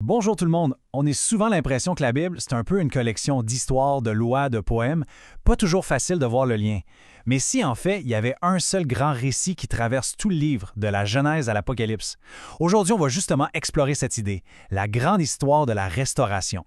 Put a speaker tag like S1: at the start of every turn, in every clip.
S1: Bonjour tout le monde. On a souvent l'impression que la Bible, c'est un peu une collection d'histoires, de lois, de poèmes. Pas toujours facile de voir le lien. Mais si en fait, il y avait un seul grand récit qui traverse tout le livre, de la Genèse à l'Apocalypse. Aujourd'hui, on va justement explorer cette idée, la grande histoire de la restauration.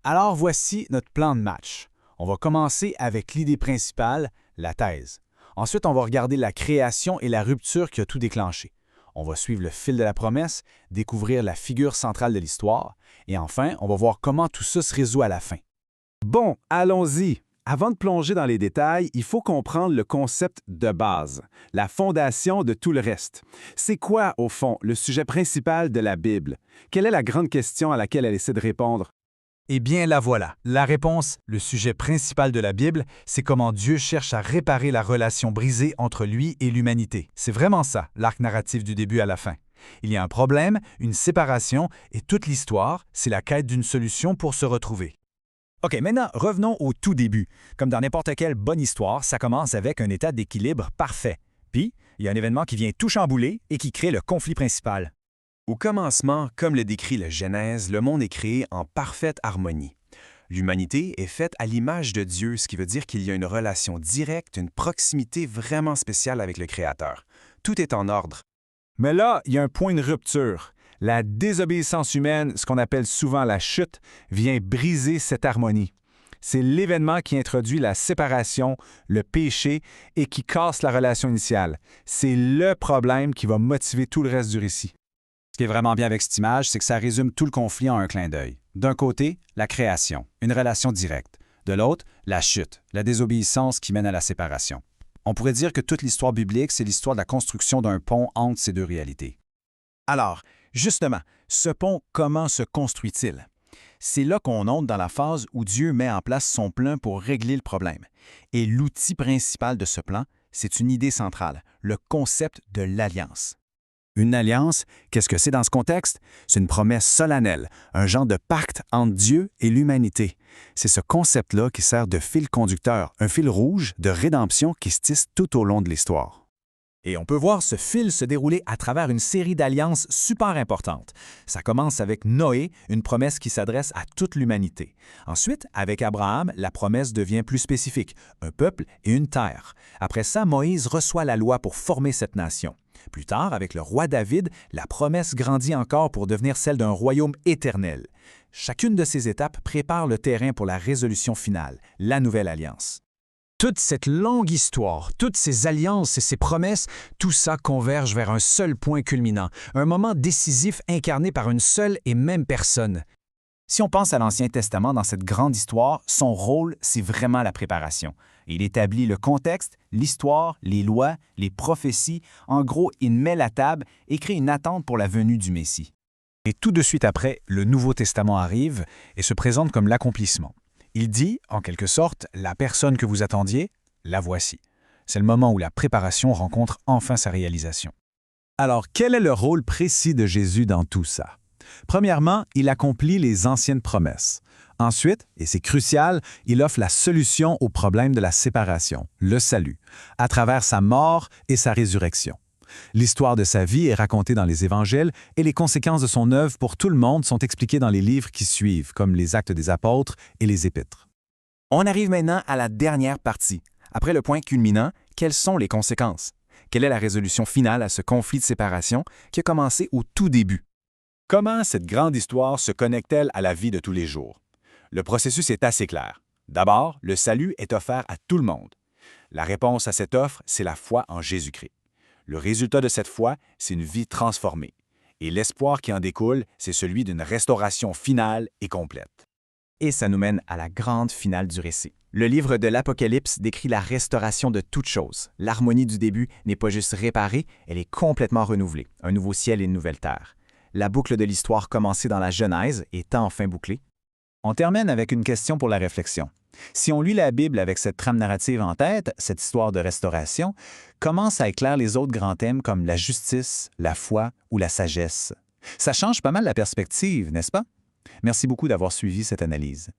S2: Alors voici notre plan de match. On va commencer avec l'idée principale, la thèse. Ensuite, on va regarder la création et la rupture qui a tout déclenché. On va suivre le fil de la promesse, découvrir la figure centrale de l'histoire, et enfin, on va voir comment tout ça se résout à la fin.
S3: Bon, allons-y. Avant de plonger dans les détails, il faut comprendre le concept de base, la fondation de tout le reste. C'est quoi, au fond, le sujet principal de la Bible? Quelle est la grande question à laquelle elle essaie de répondre?
S4: Eh bien, la voilà. La réponse, le sujet principal de la Bible, c'est comment Dieu cherche à réparer la relation brisée entre lui et l'humanité. C'est vraiment ça, l'arc narratif du début à la fin. Il y a un problème, une séparation, et toute l'histoire, c'est la quête d'une solution pour se retrouver.
S1: OK, maintenant, revenons au tout début. Comme dans n'importe quelle bonne histoire, ça commence avec un état d'équilibre parfait. Puis, il y a un événement qui vient tout chambouler et qui crée le conflit principal.
S5: Au commencement, comme le décrit la Genèse, le monde est créé en parfaite harmonie. L'humanité est faite à l'image de Dieu, ce qui veut dire qu'il y a une relation directe, une proximité vraiment spéciale avec le Créateur. Tout est en ordre.
S3: Mais là, il y a un point de rupture. La désobéissance humaine, ce qu'on appelle souvent la chute, vient briser cette harmonie. C'est l'événement qui introduit la séparation, le péché et qui casse la relation initiale. C'est le problème qui va motiver tout le reste du récit.
S2: Ce qui est vraiment bien avec cette image, c'est que ça résume tout le conflit en un clin d'œil. D'un côté, la création, une relation directe. De l'autre, la chute, la désobéissance qui mène à la séparation. On pourrait dire que toute l'histoire biblique, c'est l'histoire de la construction d'un pont entre ces deux réalités.
S6: Alors, justement, ce pont, comment se construit-il? C'est là qu'on entre dans la phase où Dieu met en place son plan pour régler le problème. Et l'outil principal de ce plan, c'est une idée centrale, le concept de l'alliance.
S2: Une alliance, qu'est-ce que c'est dans ce contexte? C'est une promesse solennelle, un genre de pacte entre Dieu et l'humanité. C'est ce concept-là qui sert de fil conducteur, un fil rouge de rédemption qui se tisse tout au long de l'histoire.
S1: Et on peut voir ce fil se dérouler à travers une série d'alliances super importantes. Ça commence avec Noé, une promesse qui s'adresse à toute l'humanité. Ensuite, avec Abraham, la promesse devient plus spécifique, un peuple et une terre. Après ça, Moïse reçoit la loi pour former cette nation. Plus tard, avec le roi David, la promesse grandit encore pour devenir celle d'un royaume éternel. Chacune de ces étapes prépare le terrain pour la résolution finale, la nouvelle alliance.
S4: Toute cette longue histoire, toutes ces alliances et ces promesses, tout ça converge vers un seul point culminant, un moment décisif incarné par une seule et même personne.
S2: Si on pense à l'Ancien Testament dans cette grande histoire, son rôle, c'est vraiment la préparation. Il établit le contexte, l'histoire, les lois, les prophéties. En gros, il met la table et crée une attente pour la venue du Messie.
S4: Et tout de suite après, le Nouveau Testament arrive et se présente comme l'accomplissement. Il dit, en quelque sorte, la personne que vous attendiez, la voici. C'est le moment où la préparation rencontre enfin sa réalisation.
S3: Alors, quel est le rôle précis de Jésus dans tout ça? Premièrement, il accomplit les anciennes promesses. Ensuite, et c'est crucial, il offre la solution au problème de la séparation, le salut, à travers sa mort et sa résurrection. L'histoire de sa vie est racontée dans les évangiles et les conséquences de son œuvre pour tout le monde sont expliquées dans les livres qui suivent, comme les Actes des Apôtres et les Épîtres.
S6: On arrive maintenant à la dernière partie. Après le point culminant, quelles sont les conséquences? Quelle est la résolution finale à ce conflit de séparation qui a commencé au tout début?
S3: Comment cette grande histoire se connecte-t-elle à la vie de tous les jours? Le processus est assez clair. D'abord, le salut est offert à tout le monde. La réponse à cette offre, c'est la foi en Jésus-Christ. Le résultat de cette foi, c'est une vie transformée. Et l'espoir qui en découle, c'est celui d'une restauration finale et complète.
S6: Et ça nous mène à la grande finale du récit. Le livre de l'Apocalypse décrit la restauration de toutes choses. L'harmonie du début n'est pas juste réparée, elle est complètement renouvelée. Un nouveau ciel et une nouvelle terre. La boucle de l'histoire commencée dans la Genèse est enfin bouclée. On termine avec une question pour la réflexion. Si on lit la Bible avec cette trame narrative en tête, cette histoire de restauration, comment ça éclaire les autres grands thèmes comme la justice, la foi ou la sagesse? Ça change pas mal la perspective, n'est-ce pas? Merci beaucoup d'avoir suivi cette analyse.